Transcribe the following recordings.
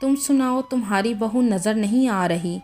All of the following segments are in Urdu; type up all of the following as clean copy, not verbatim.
تم سناؤ، تمہاری بہو نظر نہیں آ رہی،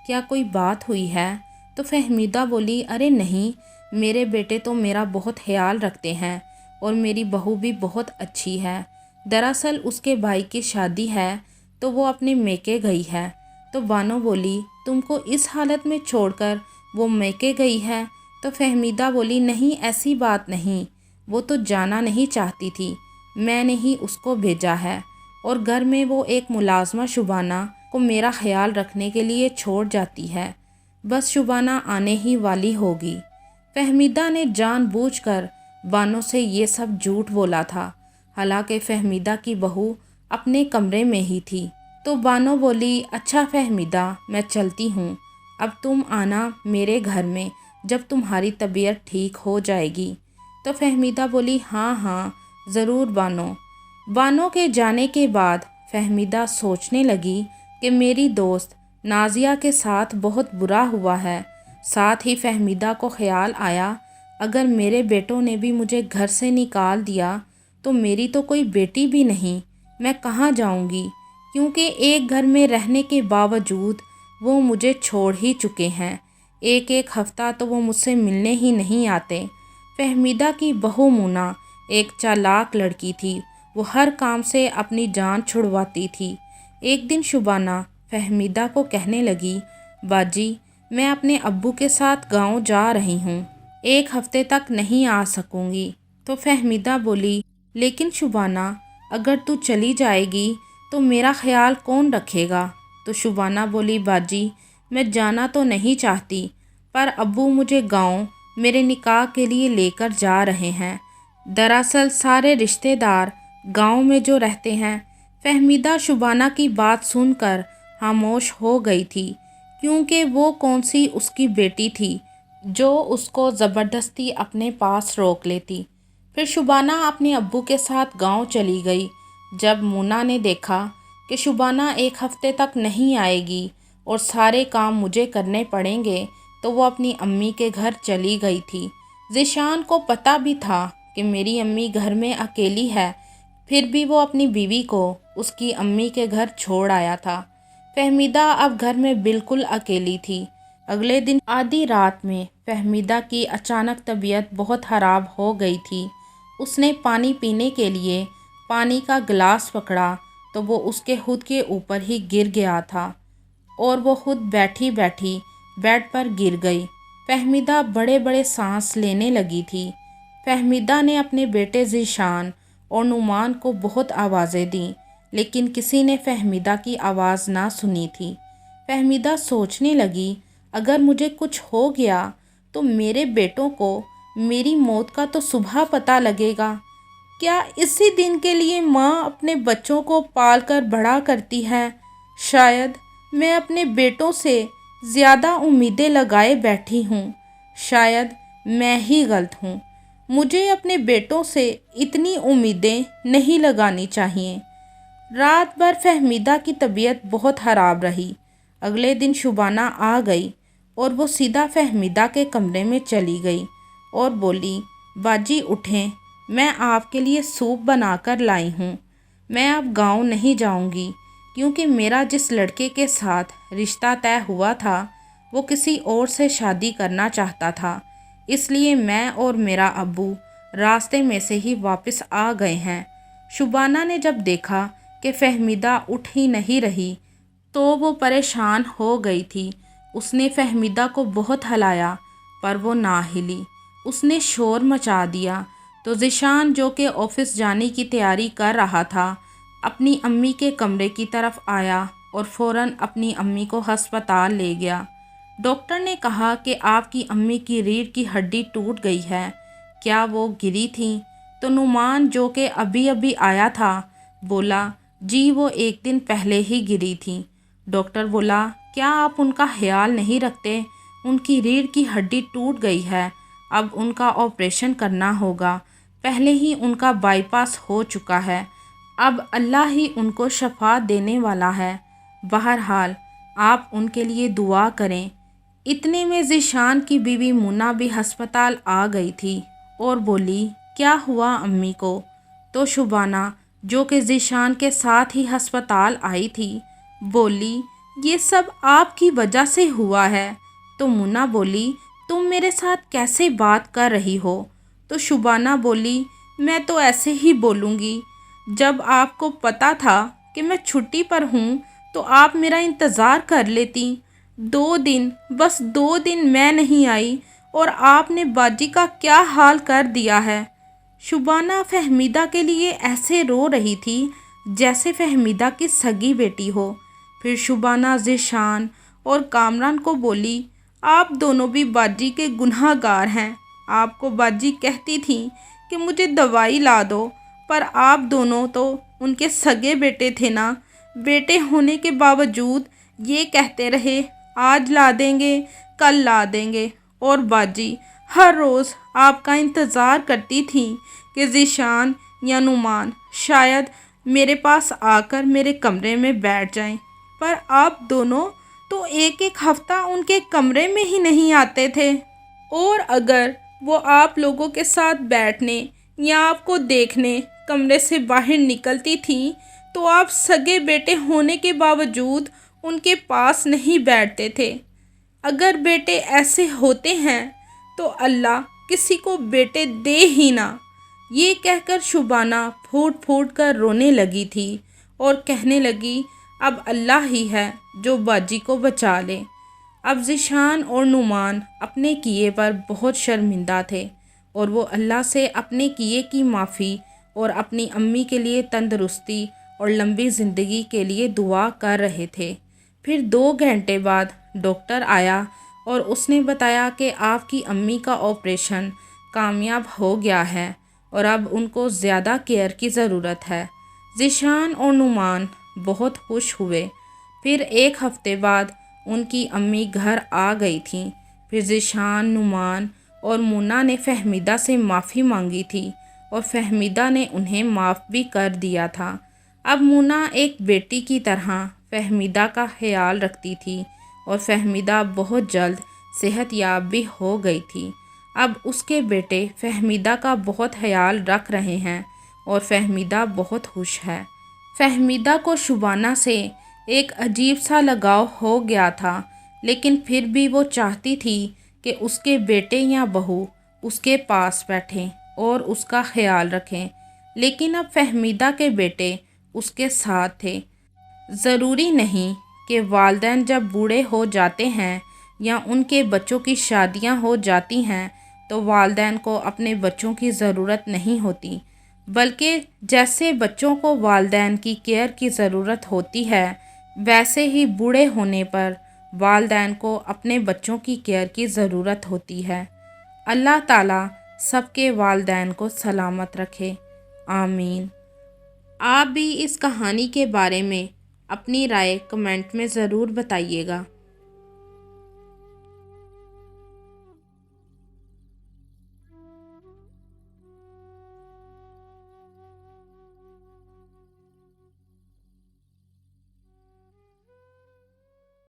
کیا کوئی بات ہوئی ہے؟ تو فہمیدہ بولی، ارے نہیں، میرے بیٹے تو میرا بہت خیال رکھتے ہیں اور میری بہو بھی بہت اچھی ہے۔ دراصل اس کے بھائی کی شادی ہے تو وہ اپنے میکے گئی ہے۔ تو بانو بولی، تم کو اس حالت میں چھوڑ کر وہ میکے گئی ہے؟ تو فہمیدہ بولی، نہیں، ایسی بات نہیں، وہ تو جانا نہیں چاہتی تھی، میں نے ہی اس کو بھیجا ہے، اور گھر میں وہ ایک ملازمہ شبانہ کو میرا خیال رکھنے کے لیے چھوڑ جاتی ہے، بس شبانہ آنے ہی والی ہوگی۔ فہمیدہ نے جان بوجھ کر بانو سے یہ سب جھوٹ بولا تھا، حالانکہ فہمیدہ کی بہو اپنے کمرے میں ہی تھی۔ تو بانو بولی، اچھا فہمیدہ، میں چلتی ہوں، اب تم آنا میرے گھر میں جب تمہاری طبیعت ٹھیک ہو جائے گی۔ تو فہمیدہ بولی، ہاں ہاں ضرور بانو۔ بانو کے جانے کے بعد فہمیدہ سوچنے لگی کہ میری دوست نازیہ کے ساتھ بہت برا ہوا ہے۔ ساتھ ہی فہمیدہ کو خیال آیا، اگر میرے بیٹوں نے بھی مجھے گھر سے نکال دیا تو میری تو کوئی بیٹی بھی نہیں، میں کہاں جاؤں گی؟ کیونکہ ایک گھر میں رہنے کے باوجود وہ مجھے چھوڑ ہی چکے ہیں، ایک ایک ہفتہ تو وہ مجھ سے ملنے ہی نہیں آتے۔ فہمیدہ کی بہو مونا ایک چالاک لڑکی تھی، وہ ہر کام سے اپنی جان چھڑواتی تھی۔ ایک دن شبانہ فہمیدہ کو کہنے لگی، باجی، میں اپنے ابو کے ساتھ گاؤں جا رہی ہوں، ایک ہفتے تک نہیں آ سکوں گی۔ تو فہمیدہ بولی، لیکن شبانہ، اگر تو چلی جائے گی تو میرا خیال کون رکھے گا؟ تو شبانہ بولی، باجی، میں جانا تو نہیں چاہتی، پر ابو مجھے گاؤں میرے نکاح کے لیے لے کر جا رہے ہیں۔ دراصل سارے رشتہ دار گاؤں میں جو رہتے ہیں۔ فہمیدہ شبانہ کی بات سن کر خاموش ہو گئی تھی، کیونکہ وہ کون سی اس کی بیٹی تھی جو اس کو زبردستی اپنے پاس روک لیتی۔ پھر شبانہ اپنے ابو کے ساتھ گاؤں چلی گئی۔ جب مونا نے دیکھا کہ شبانہ ایک ہفتے تک نہیں آئے گی اور سارے کام مجھے کرنے پڑیں گے، تو وہ اپنی امی کے گھر چلی گئی تھی۔ ذیشان کو پتہ بھی تھا کہ میری امی گھر میں اکیلی ہے، پھر بھی وہ اپنی بیوی کو اس کی امی کے گھر چھوڑ آیا تھا۔ فہمیدہ اب گھر میں بالکل اکیلی تھی۔ اگلے دن آدھی رات میں فہمیدہ کی اچانک طبیعت بہت خراب ہو گئی تھی۔ اس نے پانی پینے کے لیے پانی کا گلاس پکڑا تو وہ اس کے خود کے اوپر ہی گر گیا تھا اور وہ خود بیٹھی بیٹھی بیڈ پر گر گئی۔ فہمیدہ بڑے بڑے سانس لینے لگی تھی۔ فہمیدہ نے اپنے بیٹے ذیشان اور نعمان کو بہت آوازیں دیں، لیکن کسی نے فہمیدہ کی آواز نہ سنی تھی۔ فہمیدہ سوچنے لگی، اگر مجھے کچھ ہو گیا تو میرے بیٹوں کو میری موت کا تو صبح پتہ لگے گا۔ کیا اسی دن کے لیے ماں اپنے بچوں کو پال کر بڑا کرتی ہے؟ شاید میں اپنے بیٹوں سے زیادہ امیدیں لگائے بیٹھی ہوں، شاید میں ہی غلط ہوں، مجھے اپنے بیٹوں سے اتنی امیدیں نہیں لگانی چاہیے۔ رات بھر فہمیدہ کی طبیعت بہت خراب رہی۔ اگلے دن شبانہ آ گئی اور وہ سیدھا فہمیدہ کے کمرے میں چلی گئی اور بولی، باجی اٹھیں، میں آپ کے لیے سوپ بنا کر لائی ہوں۔ میں اب گاؤں نہیں جاؤں گی، کیونکہ میرا جس لڑکے کے ساتھ رشتہ طے ہوا تھا وہ کسی اور سے شادی کرنا چاہتا تھا، اس لیے میں اور میرا ابو راستے میں سے ہی واپس آ گئے ہیں۔ شبانہ نے جب دیکھا کہ فہمیدہ اٹھ ہی نہیں رہی تو وہ پریشان ہو گئی تھی۔ اس نے فہمیدہ کو بہت ہلایا پر وہ نہ ہلی۔ اس نے شور مچا دیا تو ذیشان، جو کہ آفس جانے کی تیاری کر رہا تھا، اپنی امی کے کمرے کی طرف آیا اور فوراً اپنی امی کو ہسپتال لے گیا۔ ڈاکٹر نے کہا کہ آپ کی امی کی ریڑھ کی ہڈی ٹوٹ گئی ہے۔ کیا وہ گری تھیں؟ تو نعمان، جو کہ ابھی ابھی آیا تھا، بولا، جی وہ ایک دن پہلے ہی گری تھیں۔ ڈاکٹر بولا، کیا آپ ان کا خیال نہیں رکھتے؟ ان کی ریڑھ کی ہڈی ٹوٹ گئی ہے، اب ان کا آپریشن کرنا ہوگا، پہلے ہی ان کا بائی پاس ہو چکا ہے، اب اللہ ہی ان کو شفا دینے والا ہے، بہرحال آپ ان کے لیے دعا کریں۔ اتنے میں ذیشان کی بیوی مونا بھی ہسپتال آ گئی تھی اور بولی، کیا ہوا امی کو؟ تو شبانہ، جو کہ ذیشان کے ساتھ ہی ہسپتال آئی تھی، بولی یہ سب آپ کی وجہ سے ہوا ہے۔ تو منیٰ بولی تم میرے ساتھ کیسے بات کر رہی ہو؟ تو شبانہ بولی میں تو ایسے ہی بولوں گی، جب آپ کو پتہ تھا کہ میں چھٹی پر ہوں تو آپ میرا انتظار کر لیتی۔ 2 دن، بس 2 دن میں نہیں آئی اور آپ نے باجی کا کیا حال کر دیا ہے۔ شبانہ فہمیدہ کے لیے ایسے رو رہی تھی جیسے فہمیدہ کی سگی بیٹی ہو۔ پھر شبانہ ذیشان اور کامران کو بولی آپ دونوں بھی باجی کے گناہ گار ہیں۔ آپ کو باجی کہتی تھی کہ مجھے دوائی لا دو، پر آپ دونوں تو ان کے سگے بیٹے تھے نا، بیٹے ہونے کے باوجود یہ کہتے رہے آج لا دیں گے، کل لا دیں گے، اور باجی ہر روز آپ کا انتظار کرتی تھی کہ ذیشان یا نعمان شاید میرے پاس آ کر میرے کمرے میں بیٹھ جائیں، پر آپ دونوں تو ایک ہفتہ ان کے کمرے میں ہی نہیں آتے تھے، اور اگر وہ آپ لوگوں کے ساتھ بیٹھنے یا آپ کو دیکھنے کمرے سے باہر نکلتی تھی تو آپ سگے بیٹے ہونے کے باوجود ان کے پاس نہیں بیٹھتے تھے۔ اگر بیٹے ایسے ہوتے ہیں تو اللہ کسی کو بیٹے دے ہی نہ۔ یہ کہہ کر شبانہ پھوٹ پھوٹ کر رونے لگی تھی اور کہنے لگی اب اللہ ہی ہے جو باجی کو بچا لے۔ اب ذیشان اور نعمان اپنے کیے پر بہت شرمندہ تھے اور وہ اللہ سے اپنے کیے کی معافی اور اپنی امی کے لیے تندرستی اور لمبی زندگی کے لیے دعا کر رہے تھے۔ پھر 2 گھنٹے بعد ڈاکٹر آیا اور اس نے بتایا کہ آپ کی امی کا آپریشن کامیاب ہو گیا ہے اور اب ان کو زیادہ کیئر کی ضرورت ہے۔ ذیشان اور نعمان بہت خوش ہوئے۔ پھر 1 ہفتے بعد ان کی امی گھر آ گئی تھیں۔ پھر ذیشان، نعمان اور منیٰ نے فہمیدہ سے معافی مانگی تھی اور فہمیدہ نے انہیں معاف بھی کر دیا تھا۔ اب منیٰ ایک بیٹی کی طرح فہمیدہ کا خیال رکھتی تھی اور فہمیدہ بہت جلد صحت یاب بھی ہو گئی تھی۔ اب اس کے بیٹے فہمیدہ کا بہت خیال رکھ رہے ہیں اور فہمیدہ بہت خوش ہے۔ فہمیدہ کو شبانہ سے ایک عجیب سا لگاؤ ہو گیا تھا، لیکن پھر بھی وہ چاہتی تھی کہ اس کے بیٹے یا بہو اس کے پاس بیٹھیں اور اس کا خیال رکھیں، لیکن اب فہمیدہ کے بیٹے اس کے ساتھ تھے۔ ضروری نہیں کہ والدین جب بوڑھے ہو جاتے ہیں یا ان کے بچوں کی شادیاں ہو جاتی ہیں تو والدین کو اپنے بچوں کی ضرورت نہیں ہوتی، بلکہ جیسے بچوں کو والدین کی کیئر کی ضرورت ہوتی ہے، ویسے ہی بوڑھے ہونے پر والدین کو اپنے بچوں کی کیئر کی ضرورت ہوتی ہے۔ اللہ تعالیٰ سب کے والدین کو سلامت رکھے، آمین۔ آپ بھی اس کہانی کے بارے میں اپنی رائے کمنٹ میں ضرور بتائیے گا۔